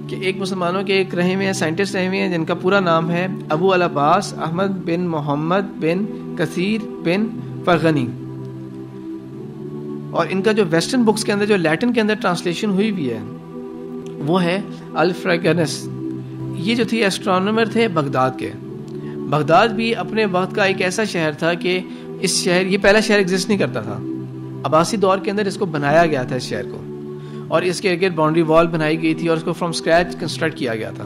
کہ ایک مسلمانوں کے ایک رہے ہوئے ہیں سائنٹسٹ رہے ہوئے ہیں جن کا پورا نام ہے ابو العباس احمد بن محمد بن کثیر بن فرغنی، اور ان کا جو ویسٹرن بکس کے اندر جو لیٹن کے اندر ٹرانسلیشن ہوئی بھی ہے وہ ہے الفریگنس. یہ جو تھی ایسٹرونومر تھے بغداد کے. بغداد بھی اپنے وقت کا ایک ایسا شہر تھا کہ اس شہر یہ پہلا شہر ایگزسٹ نہیں کرتا تھا. عباسی دور کے اندر اس کو بنایا گیا تھا اس شہر کو، اور اس کے ارد باؤنڈری وال بنائی گئی تھی اور اس کو فرام اسکریچ کنسٹرکٹ کیا گیا تھا.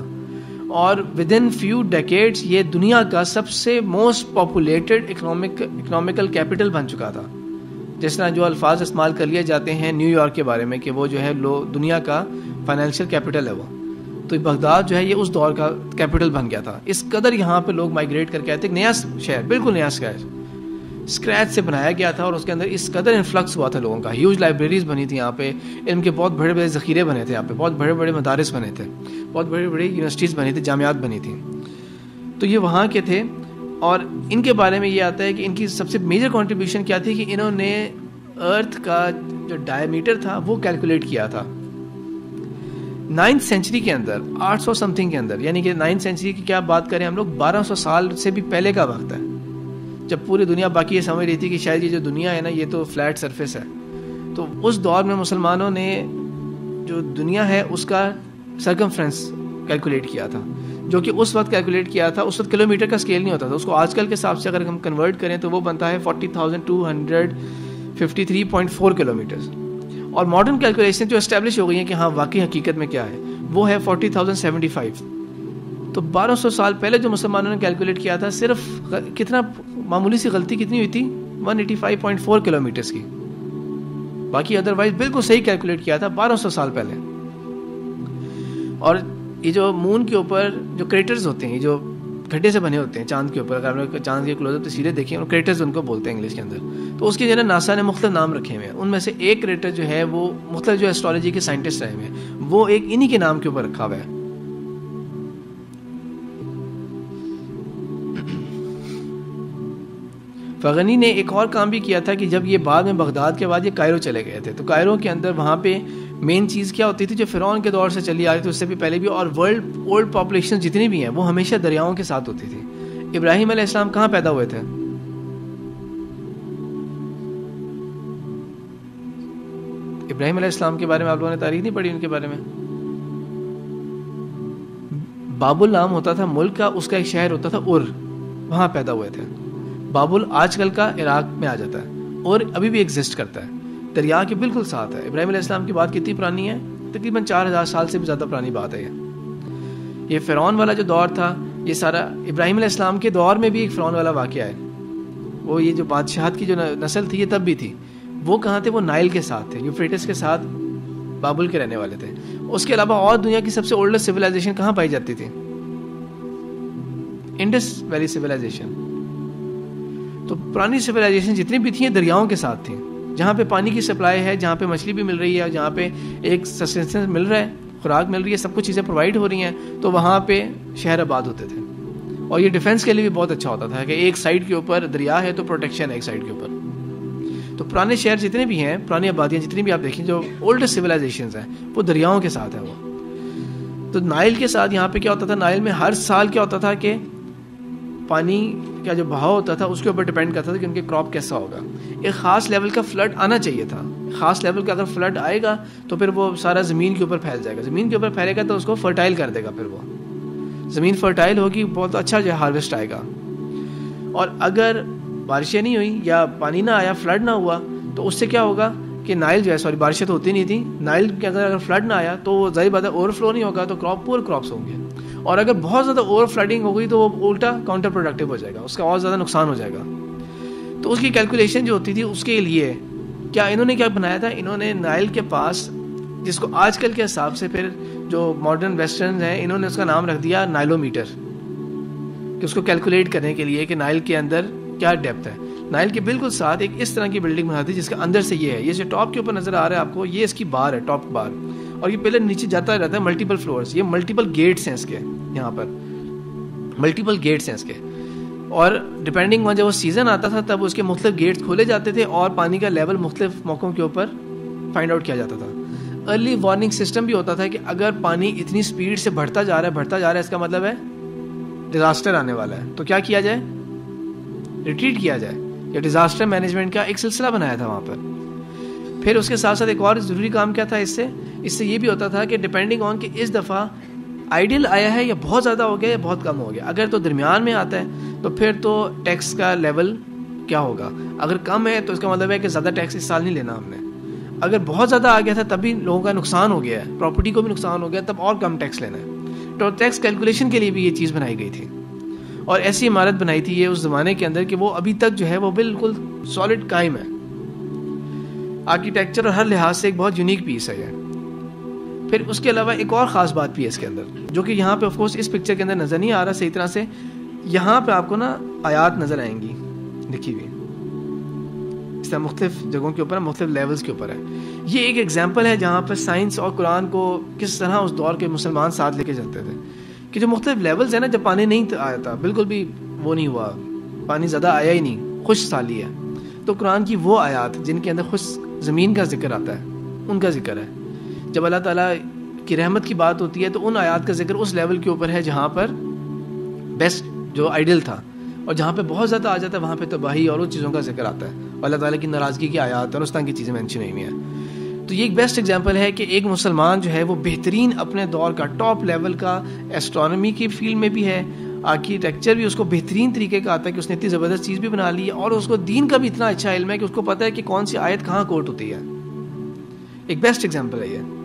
اور ود ان فیو ڈیکیڈس یہ دنیا کا سب سے موسٹ پاپولیٹڈ اکنامیکل کیپٹل بن چکا تھا. جس طرح جو الفاظ استعمال کر لیے جاتے ہیں نیو یارک کے بارے میں کہ وہ جو ہے دنیا کا فائنینشیل کیپٹل ہے وہ، تو بغداد جو ہے یہ اس دور کا کیپٹل بن گیا تھا. اس قدر یہاں پہ لوگ مائگریٹ کر کے آئے تھے. نیا شہر، بالکل نیا اسکریچ سے بنایا گیا تھا، اور اس کے اندر اس قدر انفلکس ہوا تھا لوگوں کا. ہیوج لائبریریز بنی تھی یہاں پہ، علم کے بہت بڑے بڑے ذخیرے بنے تھے یہاں پہ، بہت بڑے بڑے مدارس بنے تھے، بہت بڑے بڑے یونیورسٹیز بنی تھی، جامعات بنی تھیں. تو یہ وہاں کے تھے. اور ان کے بارے میں یہ آتا ہے کہ ان کی سب سے میجر کنٹریبیوشن کیا تھی کہ انہوں نے ارتھ کا جو ڈائیمیٹر تھا وہ کیلکولیٹ کیا تھا 9th سینچری کے اندر، 800 سمتھنگ کے اندر. یعنی کہ 9th سینچری کی کیا بات کریں ہم لوگ، 1200 سال سے بھی پہلے کا وقت ہے، جب پوری دنیا باقی یہ سمجھ رہی تھی کہ شاید یہ جو دنیا ہے نا یہ تو فلیٹ سرفیس ہے. تو اس دور میں مسلمانوں نے جو دنیا ہے اس کا سرکمفرنس کیلکولیٹ کیا تھا، جو کہ اس وقت کیلکولیٹ کیا تھا. اس وقت کلومیٹر کا اسکیل نہیں ہوتا تھا، اس کو آج کل کے حساب سے اگر ہم کنورٹ کریں تو وہ بنتا ہے 40,253.4 کلومیٹرز. اور ماڈرن کیلکولیشن جو اسٹیبلش ہو گئی ہیں کہ ہاں واقعی حقیقت میں کیا ہے وہ ہے 40,075. تو 1200 سال پہلے جو مسلمانوں نے کیلکولیٹ کیا تھا صرف کتنا معمولی سی غلطی کتنی ہوئی تھی 185.4 کلومیٹرز کی، باقی ادروائز بالکل صحیح کیلکولیٹ کیا تھا 1200 سال پہلے. اور یہ جو مون کے اوپر جو کریٹرز ہوتے ہیں، یہ جو گھڈے سے بنے ہوتے ہیں چاند کے اوپر، اگر آپ نے چاند کے کلوز اپ تصویریں دیکھیں اور کریٹرز ان کو بولتے ہیں انگلش کے اندر، تو اس کے جو ہے ناسا نے مختلف نام رکھے ہوئے ہیں. ان میں سے ایک کریٹر جو ہے وہ مختلف جو ایسٹرولوجی کے سائنٹسٹ رہے ہوئے ہیں وہ ایک انہی کے نام کے اوپر رکھا ہوا ہے. فرغنی نے ایک اور کام بھی کیا تھا کہ جب یہ بعد میں بغداد کے بعد یہ کائرو چلے گئے تھے، تو کائرو کے اندر وہاں پہ مین چیز کیا ہوتی تھی جو فرعون کے دور سے چلی آ رہی تھی اس سے بھی پہلے بھی، اور ورلڈ اولڈ پاپولیشن جتنی بھی ہیں وہ ہمیشہ دریاؤں کے ساتھ ہوتی تھی. ابراہیم علیہ السلام کہاں پیدا ہوئے تھے؟ ابراہیم علیہ السلام کے بارے میں آپ لوگوں نے تاریخ نہیں پڑھی ان کے بارے میں؟ بابل نام ہوتا تھا ملک کا، اس کا ایک شہر ہوتا تھا وہاں پیدا ہوئے تھے. بابل آج کل کا عراق میں آ جاتا ہے اور ابھی بھی ایگزسٹ کرتا ہے، دریا کے بالکل ساتھ ہے. ابراہیم علیہ السلام کی بات کتنی پرانی ہے؟ تقریباً 4000 سال سے بھی زیادہ پرانی بات ہے. یہ فرعون والا جو دور تھا یہ سارا ابراہیم علیہ السلام کے دور میں بھی ایک فرعون والا واقعہ ہے. وہ یہ جو بادشاہت کی جو نسل تھی یہ تب بھی تھی. وہ کہاں تھے؟ وہ نائل کے ساتھ تھے، یوفریٹس کے ساتھ بابل کے رہنے والے تھے. اس کے علاوہ اور دنیا کی سب سے اولڈسٹ سویلائزیشن کہاں پائی جاتی تھی؟ Indus valley civilisation. تو پرانی سویلائزیشن جتنی بھی تھیں دریاؤں کے ساتھ تھیں، جہاں پہ پانی کی سپلائی ہے، جہاں پہ مچھلی بھی مل رہی ہے، جہاں پہ ایک سسٹینس مل رہا ہے، خوراک مل رہی ہے، سب کچھ چیزیں پرووائڈ ہو رہی ہیں، تو وہاں پہ شہر آباد ہوتے تھے. اور یہ ڈیفینس کے لیے بھی بہت اچھا ہوتا تھا کہ ایک سائڈ کے اوپر دریا ہے تو پروٹیکشن ہے ایک سائڈ کے اوپر. تو پرانے شہر جتنے بھی ہیں، پرانی آبادیاں جتنی بھی آپ دیکھیں جو اولڈسٹ سویلائزیشنز ہیں وہ دریاؤں کے ساتھ ہیں. وہ تو نائل کے ساتھ یہاں پہ کیا ہوتا تھا، نائل میں ہر سال کیا ہوتا تھا کہ پانی کا جو بہاؤ ہوتا تھا اس کے اوپر ڈیپینڈ کرتا تھا کہ ان کے کراپ کیسا ہوگا. ایک خاص لیول کا فلڈ آنا چاہیے تھا. خاص لیول کا اگر فلڈ آئے گا تو پھر وہ سارا زمین کے اوپر پھیل جائے گا. زمین کے اوپر پھیلے گا تو اس کو فرٹائل کر دے گا. پھر وہ زمین فرٹائل ہوگی، بہت اچھا جو ہے ہارویسٹ آئے گا. اور اگر بارشیں نہیں ہوئی یا پانی نہ آیا، فلڈ نہ ہوا، تو اس سے کیا ہوگا کہ نائل جو ہے بارشیں تو ہوتی نہیں تھی، نائل کے اگر فلڈ نہ آیا تو وہ ظاہر بات ہے اوور فلو نہیں ہوگا، تو پور کراپس ہوں گے. اور اگر بہت زیادہ اوور فلڈنگ ہو گئی تو وہ الٹا کاؤنٹر پروڈکٹیو ہو جائے گا، اس کا اور زیادہ نقصان ہو جائے گا. تو اس کی کیلکولیشن جو ہوتی تھی اس کے لیے کیا انہوں نے کیا بنایا تھا، انہوں نے نائل کے پاس، جس کو آج کل کے حساب سے پھر جو ماڈرن ویسٹرن ہیں انہوں نے اس کا نام رکھ دیا نائلو میٹر، کہ اس کو کیلکولیٹ کرنے کے لیے کہ نائل کے اندر کیا ڈیپتھ ہے. نائل کے بالکل ساتھ ایک اس طرح کی بلڈنگ بنا دی جس کے اندر سے یہ ہے، یہ جو ٹاپ کے اوپر نظر آ رہا ہے آپ کو، یہ اس کی بار ہے، ٹاپ بار، اور یہ پہلے نیچے جاتا رہتا ہے ملٹیپل فلورز. یہ ملٹیپل گیٹس ہیں اس کے، یہاں پر ملٹیپل گیٹس ہیں اس کے. اور ڈپینڈنگ آن جب وہ سیزن آتا تھا تب اس کے مختلف گیٹس کھولے جاتے تھے اور پانی کا لیول مختلف موقعوں کے اوپر فائنڈ آؤٹ کیا جاتا تھا. ارلی وارننگ سسٹم بھی ہوتا تھا کہ اگر پانی اتنی سپیڈ سے بڑھتا جا رہا ہے اس کا مطلب ہے ڈیزاسٹر آنے والا ہے, تو کیا کیا جائے, ریٹریٹ کیا جائے. یہ ڈیزاسٹر مینجمنٹ کا ایک سلسلہ بنایا تھا وہاں پر. پھر اس کے ساتھ ساتھ ایک اور ضروری کام کیا تھا اس سے یہ بھی ہوتا تھا کہ ڈپینڈنگ آن کہ اس دفعہ آئیڈیل آیا ہے یا بہت زیادہ ہو گیا یا بہت کم ہو گیا. اگر تو درمیان میں آتا ہے تو پھر تو ٹیکس کا لیول کیا ہوگا, اگر کم ہے تو اس کا مطلب ہے کہ زیادہ ٹیکس اس سال نہیں لینا ہم نے. اگر بہت زیادہ آ گیا تھا تب بھی لوگوں کا نقصان ہو گیا ہے, پراپرٹی کو بھی نقصان ہو گیا, تب اور کم ٹیکس لینا ہے. تو ٹیکس کیلکولیشن کے لیے بھی یہ چیز بنائی گئی تھی, اور ایسی عمارت بنائی تھی یہ اس زمانے کے اندر کہ وہ ابھی تک جو ہے وہ بالکل سالڈ قائم ہے. آرکیٹیکچر اور ہر لحاظ سے ایک بہت یونیک پیس ہے یہ. پھر اس کے علاوہ ایک اور خاص بات بھی ہے اس کے اندر, جو کہ یہاں پہ آف کورس اس پکچر کے اندر نظر نہیں آ رہا صحیح طرح سے. یہاں پہ آپ کو نا آیات نظر آئیں گی لکھی ہوئی, اس طرح مختلف جگہوں کے اوپر, مختلف لیولز کے اوپر ہے. یہ ایک ایگزامپل ہے جہاں پر سائنس اور قرآن کو کس طرح اس دور کے مسلمان ساتھ لے کے چلتے تھے, کہ جو مختلف لیولز ہیں نا, جب پانی نہیں آیا تھا, بالکل بھی وہ نہیں ہوا, پانی زیادہ آیا ہی نہیں, خشک سالی ہے, تو قرآن کی وہ آیات جن کے اندر خشک زمین کا ذکر آتا ہے ان کا ذکر ہے. جب اللہ تعالیٰ کی رحمت کی بات ہوتی ہے تو ان آیات کا ذکر اس لیول کے اوپر ہے جہاں پر بیسٹ جو آئیڈل تھا, اور جہاں پہ بہت زیادہ آ جاتا ہے وہاں پہ تباہی اور ان چیزوں کا ذکر آتا ہے, اور اللہ تعالیٰ کی ناراضگی کی آیات اور اس طرح کی چیزیں مینشن ہوئی ہیں. تو یہ ایک بیسٹ ایگزامپل ہے کہ ایک مسلمان جو ہے وہ بہترین اپنے دور کا ٹاپ لیول کا ایسٹرونومی کی فیلڈ میں بھی ہے, آرکیٹیکچر بھی اس کو بہترین طریقے کا آتا ہے کہ اس نے اتنی زبردست چیز بھی بنا لی ہے, اور اس کو دین کا بھی اتنا اچھا علم ہے کہ اس کو پتہ ہے کہ کون سی آیت کہاں کوٹ ہوتی ہے. ایک بیسٹ ایگزامپل ہے یہ.